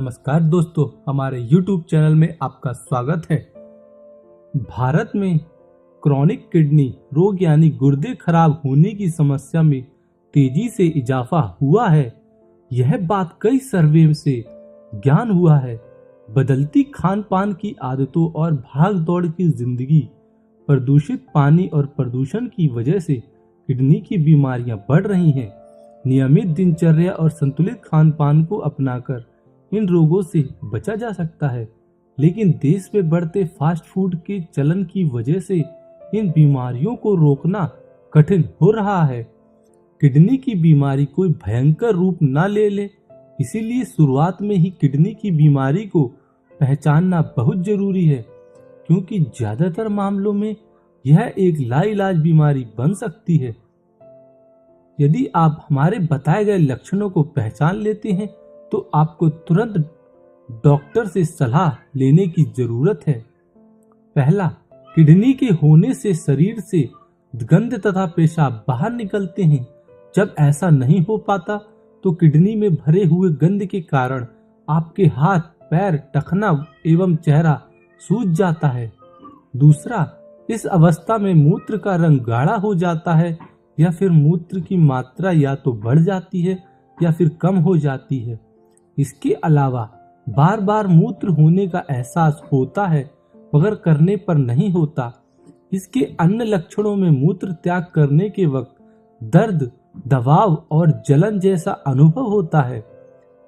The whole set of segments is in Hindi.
नमस्कार दोस्तों, हमारे YouTube चैनल में आपका स्वागत है। भारत में क्रॉनिक किडनी रोग यानी गुर्दे खराब होने की समस्या में तेजी से इजाफा हुआ है। यह बात कई सर्वे से ज्ञान हुआ है। बदलती खान पान की आदतों और भाग दौड़ की जिंदगी, प्रदूषित पानी और प्रदूषण की वजह से किडनी की बीमारियां बढ़ रही हैं। नियमित दिनचर्या और संतुलित खान पान को अपनाकर इन रोगों से बचा जा सकता है, लेकिन देश में बढ़ते फास्ट फूड के चलन की वजह से इन बीमारियों को रोकना कठिन हो रहा है। किडनी की बीमारी कोई भयंकर रूप न ले, इसीलिए शुरुआत में ही किडनी की बीमारी को पहचानना बहुत जरूरी है, क्योंकि ज्यादातर मामलों में यह एक लाइलाज बीमारी बन सकती है। यदि आप हमारे बताए गए लक्षणों को पहचान लेते हैं तो आपको तुरंत डॉक्टर से सलाह लेने की जरूरत है। पहला, किडनी के होने से शरीर से गंध तथा पेशाब बाहर निकलते हैं। जब ऐसा नहीं हो पाता तो किडनी में भरे हुए गंध के कारण आपके हाथ, पैर, टखना एवं चेहरा सूज जाता है। दूसरा, इस अवस्था में मूत्र का रंग गाढ़ा हो जाता है या फिर मूत्र की मात्रा या तो बढ़ जाती है या फिर कम हो जाती है। इसके अलावा बार बार मूत्र होने का एहसास होता है मगर करने पर नहीं होता। इसके अन्य लक्षणों में मूत्र त्याग करने के वक्त दर्द, दबाव और जलन जैसा अनुभव होता है।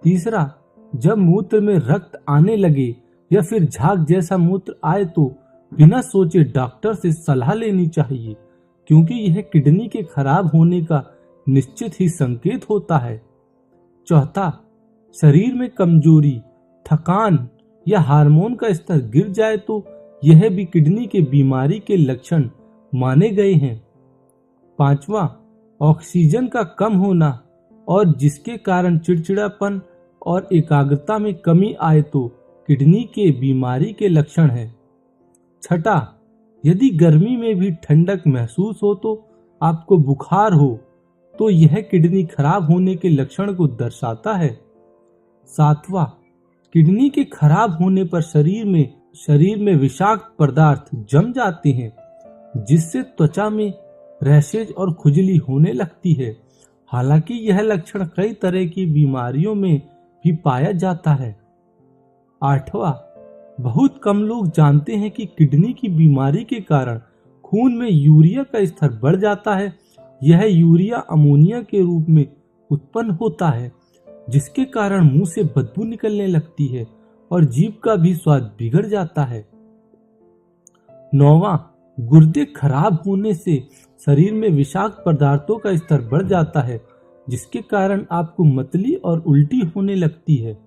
तीसरा, जब मूत्र में रक्त आने लगे या फिर झाग जैसा मूत्र आए तो बिना सोचे डॉक्टर से सलाह लेनी चाहिए, क्योंकि यह किडनी के खराब होने का निश्चित ही संकेत होता है। चौथा, शरीर में कमजोरी, थकान या हार्मोन का स्तर गिर जाए तो यह भी किडनी के बीमारी के लक्षण माने गए हैं। पांचवा, ऑक्सीजन का कम होना और जिसके कारण चिड़चिड़ापन और एकाग्रता में कमी आए तो किडनी के बीमारी के लक्षण है। छठा, यदि गर्मी में भी ठंडक महसूस हो तो आपको बुखार हो तो यह किडनी खराब होने के लक्षण को दर्शाता है। सातवां, किडनी के खराब होने पर शरीर में विषाक्त पदार्थ जम जाते हैं, जिससे त्वचा में रैशेज और खुजली होने लगती है। हालांकि यह लक्षण कई तरह की बीमारियों में भी पाया जाता है। आठवां, बहुत कम लोग जानते हैं कि किडनी की बीमारी के कारण खून में यूरिया का स्तर बढ़ जाता है। यह यूरिया अमोनिया के रूप में उत्पन्न होता है, जिसके कारण मुंह से बदबू निकलने लगती है और जीभ का भी स्वाद बिगड़ जाता है। नौवां, गुर्दे खराब होने से शरीर में विषाक्त पदार्थों का स्तर बढ़ जाता है, जिसके कारण आपको मतली और उल्टी होने लगती है।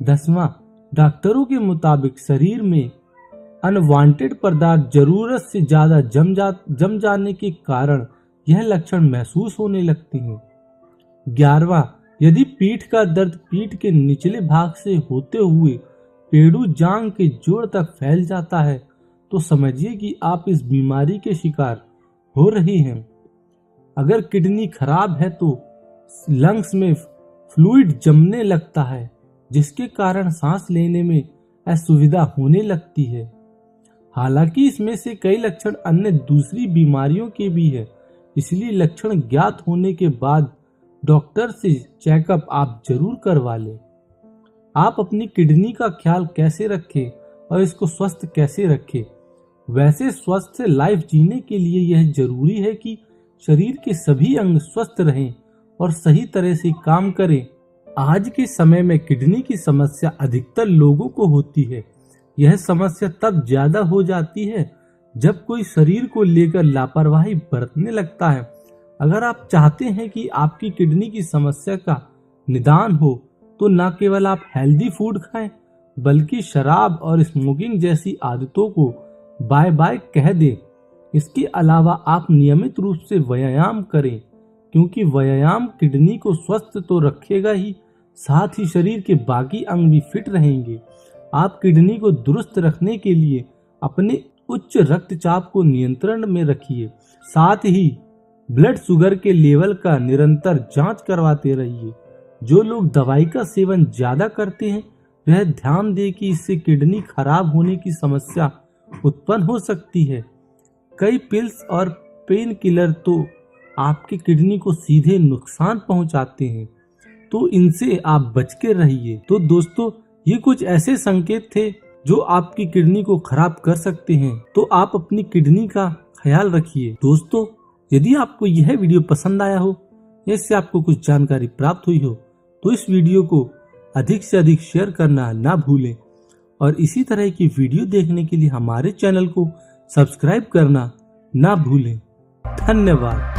10वां, डॉक्टरों के मुताबिक शरीर में अनवांटेड पदार्थ जरूरत से ज्यादा जम जाने के कारण यह लक्षण महसूस होने लगते हैं। 11वां, यदि पीठ का दर्द पीठ के निचले भाग से होते हुए पेड़ू जांघ के जोड़ तक फैल जाता है तो समझिए कि आप इस बीमारी के शिकार हो रहे हैं। अगर किडनी खराब है तो लंग्स में फ्लूइड जमने लगता है, जिसके कारण सांस लेने में असुविधा होने लगती है। हालांकि इसमें से कई लक्षण अन्य दूसरी बीमारियों के भी है, इसलिए लक्षण ज्ञात होने के बाद डॉक्टर से चेकअप आप जरूर करवा लें। आप अपनी किडनी का ख्याल कैसे रखें और इसको स्वस्थ कैसे रखें? वैसे स्वस्थ लाइफ जीने के लिए यह जरूरी है कि शरीर के सभी अंग स्वस्थ रहें और सही तरह से काम करें। आज के समय में किडनी की समस्या अधिकतर लोगों को होती है। यह समस्या तब ज्यादा हो जाती है जब कोई शरीर को लेकर लापरवाही बरतने लगता है। अगर आप चाहते हैं कि आपकी किडनी की समस्या का निदान हो तो न केवल आप हेल्दी फूड खाएं, बल्कि शराब और स्मोकिंग जैसी आदतों को बाय बाय कह दें। इसके अलावा आप नियमित रूप से व्यायाम करें, क्योंकि व्यायाम किडनी को स्वस्थ तो रखेगा ही, साथ ही शरीर के बाकी अंग भी फिट रहेंगे। आप किडनी को दुरुस्त रखने के लिए अपने उच्च रक्तचाप को नियंत्रण में रखिए, साथ ही ब्लड शुगर के लेवल का निरंतर जांच करवाते रहिए। जो लोग दवाई का सेवन ज्यादा करते हैं वह ध्यान दें कि इससे किडनी खराब होने की समस्या उत्पन्न हो सकती है। कई पिल्स और पेन किलर तो आपकी किडनी को सीधे नुकसान पहुंचाते हैं, तो इनसे आप बच के रहिए। तो दोस्तों, ये कुछ ऐसे संकेत थे जो आपकी किडनी को खराब कर सकते हैं, तो आप अपनी किडनी का ख्याल रखिए। दोस्तों, यदि आपको यह वीडियो पसंद आया हो, इससे आपको कुछ जानकारी प्राप्त हुई हो, तो इस वीडियो को अधिक से अधिक शेयर करना ना भूलें और इसी तरह की वीडियो देखने के लिए हमारे चैनल को सब्सक्राइब करना ना भूलें। धन्यवाद।